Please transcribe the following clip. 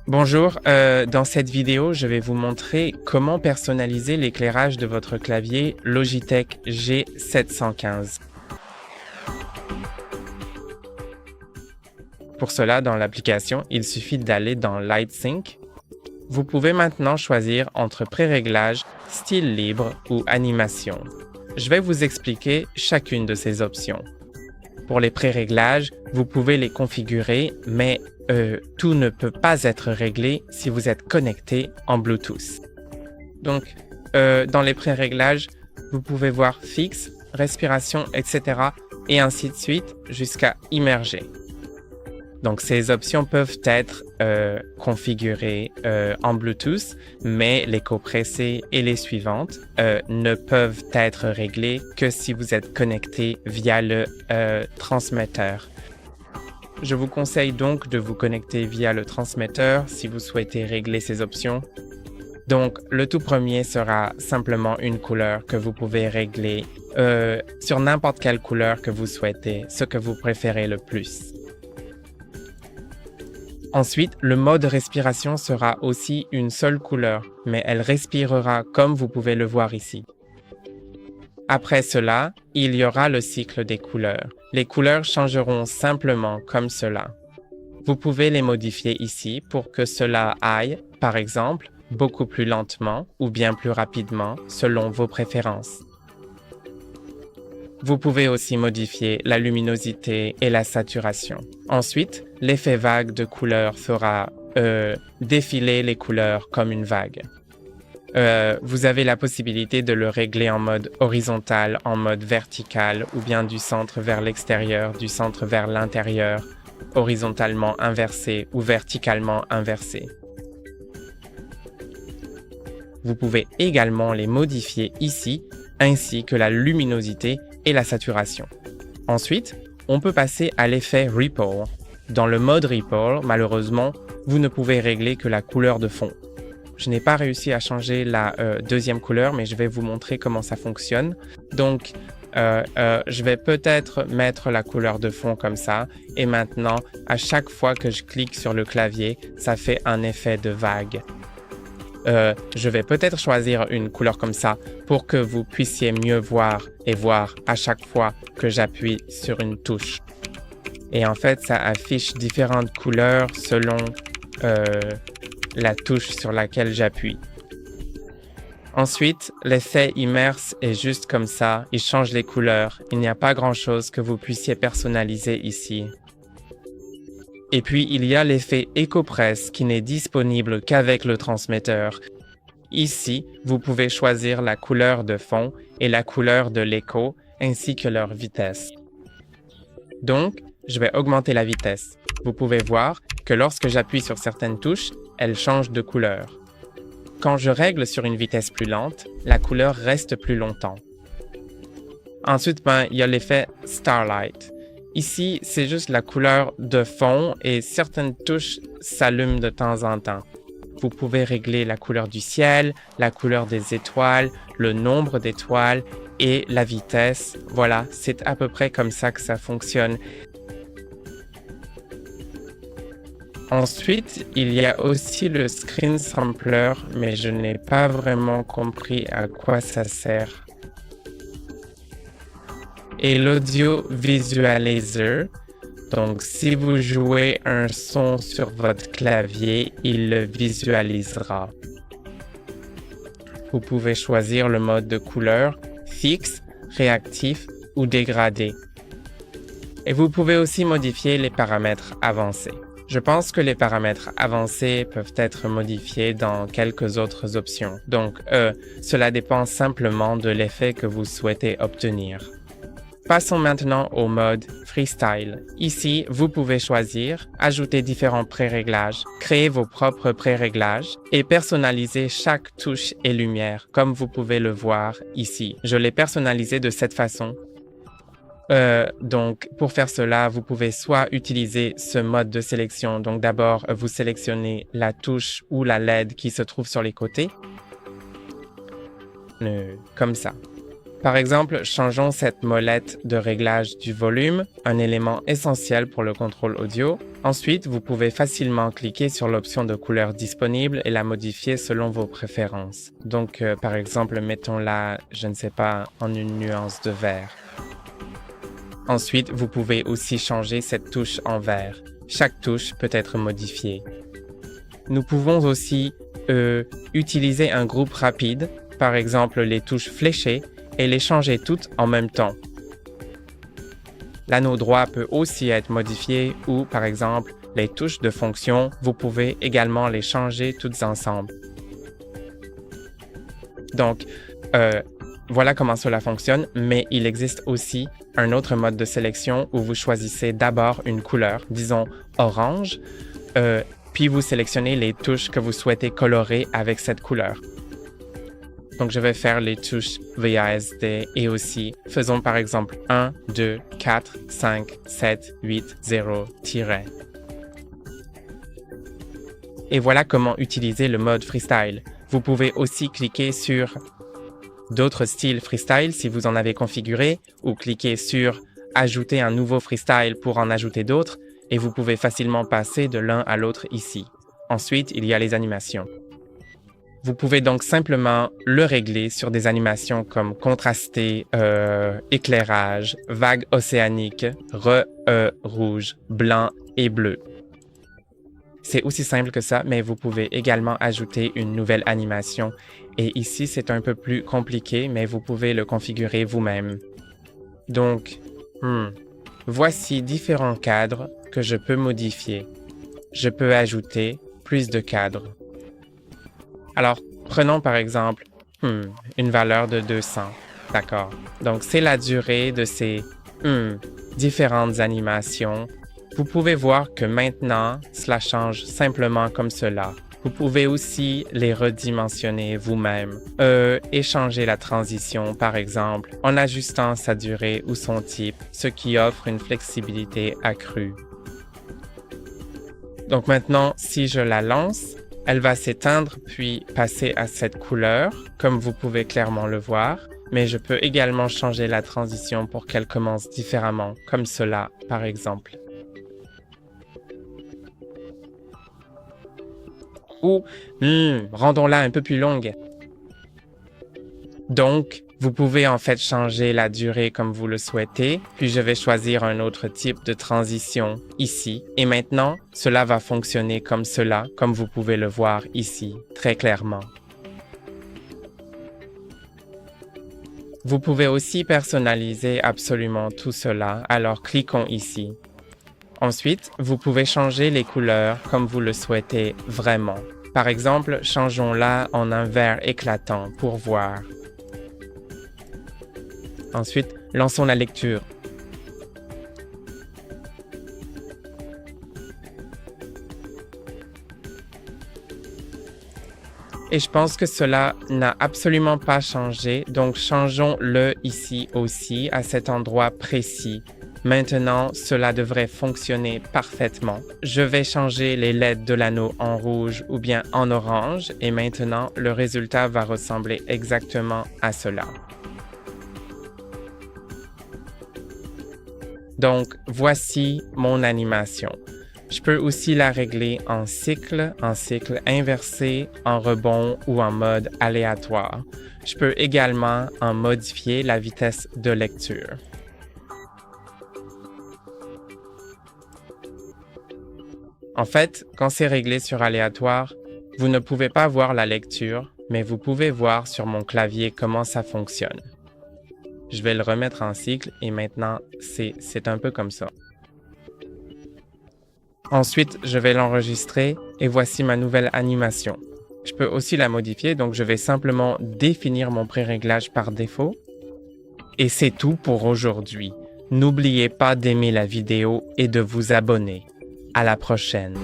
Bonjour, dans cette vidéo, je vais vous montrer comment personnaliser l'éclairage de votre clavier Logitech G715. Pour cela, dans l'application, il suffit d'aller dans LightSync. Vous pouvez maintenant choisir entre pré-réglage, style libre ou animation. Je vais vous expliquer chacune de ces options. Pour les pré-réglages, vous pouvez les configurer, mais tout ne peut pas être réglé si vous êtes connecté en Bluetooth. Donc, dans les pré-réglages, vous pouvez voir fixe, respiration, etc. et ainsi de suite jusqu'à immergé. Donc, ces options peuvent être configurées en Bluetooth, mais les compressées et les suivantes ne peuvent être réglées que si vous êtes connecté via le transmetteur. Je vous conseille donc de vous connecter via le transmetteur si vous souhaitez régler ces options. Donc, le tout premier sera simplement une couleur que vous pouvez régler sur n'importe quelle couleur que vous souhaitez, ce que vous préférez le plus. Ensuite, le mode respiration sera aussi une seule couleur, mais elle respirera comme vous pouvez le voir ici. Après cela, il y aura le cycle des couleurs. Les couleurs changeront simplement comme cela. Vous pouvez les modifier ici pour que cela aille, par exemple, beaucoup plus lentement ou bien plus rapidement selon vos préférences. Vous pouvez aussi modifier la luminosité et la saturation. Ensuite, l'effet vague de couleurs fera défiler les couleurs comme une vague. Vous avez la possibilité de le régler en mode horizontal, en mode vertical, ou bien du centre vers l'extérieur, du centre vers l'intérieur, horizontalement inversé ou verticalement inversé. Vous pouvez également les modifier ici, ainsi que la luminosité et la saturation. Ensuite, on peut passer à l'effet Ripple. Dans le mode Ripple, malheureusement, vous ne pouvez régler que la couleur de fond. Je n'ai pas réussi à changer la deuxième couleur, mais je vais vous montrer comment ça fonctionne. Donc, je vais peut-être mettre la couleur de fond comme ça. Et maintenant, à chaque fois que je clique sur le clavier, ça fait un effet de vague. Je vais peut-être choisir une couleur comme ça pour que vous puissiez mieux voir et voir à chaque fois que j'appuie sur une touche. Et en fait, ça affiche différentes couleurs selon la touche sur laquelle j'appuie. Ensuite, l'effet immerse est juste comme ça, il change les couleurs. Il n'y a pas grand-chose que vous puissiez personnaliser ici. Et puis, il y a l'effet EcoPress qui n'est disponible qu'avec le transmetteur. Ici, vous pouvez choisir la couleur de fond et la couleur de l'écho, ainsi que leur vitesse. Donc, je vais augmenter la vitesse. Vous pouvez voir que lorsque j'appuie sur certaines touches, elles changent de couleur. Quand je règle sur une vitesse plus lente, la couleur reste plus longtemps. Ensuite, il y a l'effet Starlight. Ici, c'est juste la couleur de fond et certaines touches s'allument de temps en temps. Vous pouvez régler la couleur du ciel, la couleur des étoiles, le nombre d'étoiles et la vitesse. Voilà, c'est à peu près comme ça que ça fonctionne. Ensuite, il y a aussi le Screen Sampler, mais je n'ai pas vraiment compris à quoi ça sert. Et l'Audio Visualizer. Donc, si vous jouez un son sur votre clavier, il le visualisera. Vous pouvez choisir le mode de couleur, fixe, réactif ou dégradé. Et vous pouvez aussi modifier les paramètres avancés. Je pense que les paramètres avancés peuvent être modifiés dans quelques autres options. Donc, cela dépend simplement de l'effet que vous souhaitez obtenir. Passons maintenant au mode Freestyle. Ici, vous pouvez choisir, ajouter différents pré-réglages, créer vos propres pré-réglages et personnaliser chaque touche et lumière, comme vous pouvez le voir ici. Je l'ai personnalisé de cette façon. Donc, pour faire cela, vous pouvez soit utiliser ce mode de sélection. Donc, d'abord, vous sélectionnez la touche ou la LED qui se trouve sur les côtés. Comme ça. Par exemple, changeons cette molette de réglage du volume, un élément essentiel pour le contrôle audio. Ensuite, vous pouvez facilement cliquer sur l'option de couleur disponible et la modifier selon vos préférences. Donc, par exemple, mettons-la, je ne sais pas, en une nuance de vert. Ensuite, vous pouvez aussi changer cette touche en vert. Chaque touche peut être modifiée. Nous pouvons aussi utiliser un groupe rapide, par exemple les touches fléchées, et les changer toutes en même temps. L'anneau droit peut aussi être modifié ou, par exemple, les touches de fonction, vous pouvez également les changer toutes ensemble. Donc, voilà comment cela fonctionne, mais il existe aussi un autre mode de sélection où vous choisissez d'abord une couleur, disons orange, puis vous sélectionnez les touches que vous souhaitez colorer avec cette couleur. Donc, je vais faire les touches VASD et aussi, faisons par exemple 1, 2, 4, 5, 7, 8, 0, tiret. Et voilà comment utiliser le mode freestyle. Vous pouvez aussi cliquer sur d'autres styles freestyle si vous en avez configuré ou cliquer sur ajouter un nouveau freestyle pour en ajouter d'autres et vous pouvez facilement passer de l'un à l'autre ici. Ensuite, il y a les animations. Vous pouvez donc simplement le régler sur des animations comme contrasté, éclairage, vague océanique, rouge, blanc et bleu. C'est aussi simple que ça, mais vous pouvez également ajouter une nouvelle animation. Et ici, c'est un peu plus compliqué, mais vous pouvez le configurer vous-même. Donc, voici différents cadres que je peux modifier. Je peux ajouter plus de cadres. Alors, prenons par exemple une valeur de 200. D'accord. Donc, c'est la durée de ces différentes animations. Vous pouvez voir que maintenant, cela change simplement comme cela. Vous pouvez aussi les redimensionner vous-même et changer la transition, par exemple, en ajustant sa durée ou son type, ce qui offre une flexibilité accrue. Donc maintenant, si je la lance, elle va s'éteindre puis passer à cette couleur, comme vous pouvez clairement le voir, mais je peux également changer la transition pour qu'elle commence différemment, comme cela, par exemple. Ou, rendons-la un peu plus longue. Donc, vous pouvez en fait changer la durée comme vous le souhaitez, puis je vais choisir un autre type de transition ici. Et maintenant, cela va fonctionner comme cela, comme vous pouvez le voir ici, très clairement. Vous pouvez aussi personnaliser absolument tout cela, alors cliquons ici. Ensuite, vous pouvez changer les couleurs comme vous le souhaitez vraiment. Par exemple, changeons-la en un vert éclatant pour voir. Ensuite, lançons la lecture. Et je pense que cela n'a absolument pas changé, donc changeons-le ici aussi, à cet endroit précis. Maintenant, cela devrait fonctionner parfaitement. Je vais changer les LED de l'anneau en rouge ou bien en orange et maintenant, le résultat va ressembler exactement à cela. Donc, voici mon animation. Je peux aussi la régler en cycle inversé, en rebond ou en mode aléatoire. Je peux également en modifier la vitesse de lecture. En fait, quand c'est réglé sur aléatoire, vous ne pouvez pas voir la lecture, mais vous pouvez voir sur mon clavier comment ça fonctionne. Je vais le remettre en cycle et maintenant, c'est un peu comme ça. Ensuite, je vais l'enregistrer et voici ma nouvelle animation. Je peux aussi la modifier, donc je vais simplement définir mon pré-réglage par défaut. Et c'est tout pour aujourd'hui. N'oubliez pas d'aimer la vidéo et de vous abonner. À la prochaine.